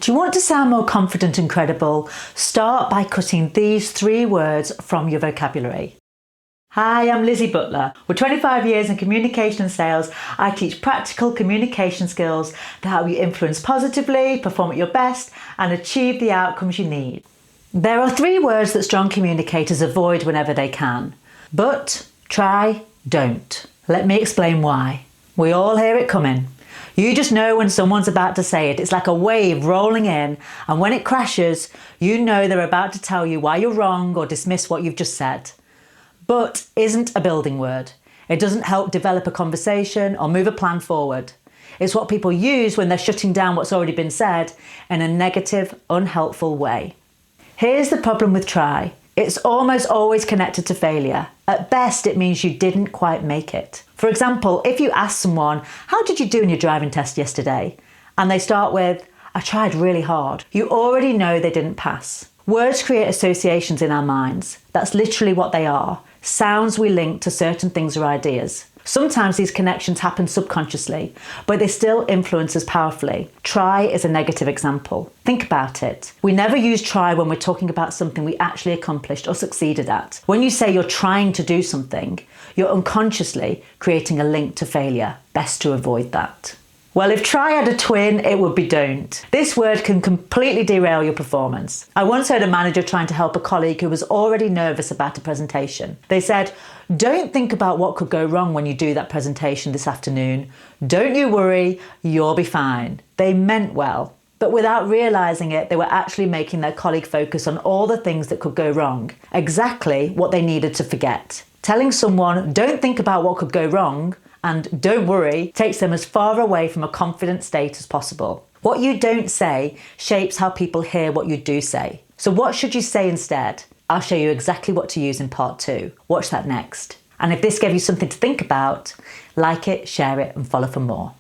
Do you want to sound more confident and credible? Start by cutting these 3 words from your vocabulary. Hi, I'm Lizzie Butler. With 25 years in communication and sales, I teach practical communication skills to help you influence positively, perform at your best, and achieve the outcomes you need. There are 3 words that strong communicators avoid whenever they can. But, try, don't. Let me explain why. We all hear it coming. You just know when someone's about to say it. It's like a wave rolling in, and when it crashes, you know they're about to tell you why you're wrong or dismiss what you've just said. But isn't a building word. It doesn't help develop a conversation or move a plan forward. It's what people use when they're shutting down what's already been said in a negative, unhelpful way. Here's the problem with try. It's almost always connected to failure. At best, it means you didn't quite make it. For example, if you ask someone, "How did you do in your driving test yesterday?" and they start with, "I tried really hard," you already know they didn't pass. Words create associations in our minds. That's literally what they are. Sounds we link to certain things or ideas. Sometimes these connections happen subconsciously, but they still influence us powerfully. Try is a negative example. Think about it. We never use try when we're talking about something we actually accomplished or succeeded at. When you say you're trying to do something, you're unconsciously creating a link to failure. Best to avoid that. Well, if try had a twin, it would be don't. This word can completely derail your performance. I once heard a manager trying to help a colleague who was already nervous about a presentation. They said, "Don't think about what could go wrong when you do that presentation this afternoon. Don't you worry, you'll be fine." They meant well, but without realising it, they were actually making their colleague focus on all the things that could go wrong, exactly what they needed to forget. Telling someone, "Don't think about what could go wrong," and "don't worry," takes them as far away from a confident state as possible. What you don't say shapes how people hear what you do say. So what should you say instead? I'll show you exactly what to use in part 2. Watch that next. And if this gave you something to think about, like it, share it, and follow for more.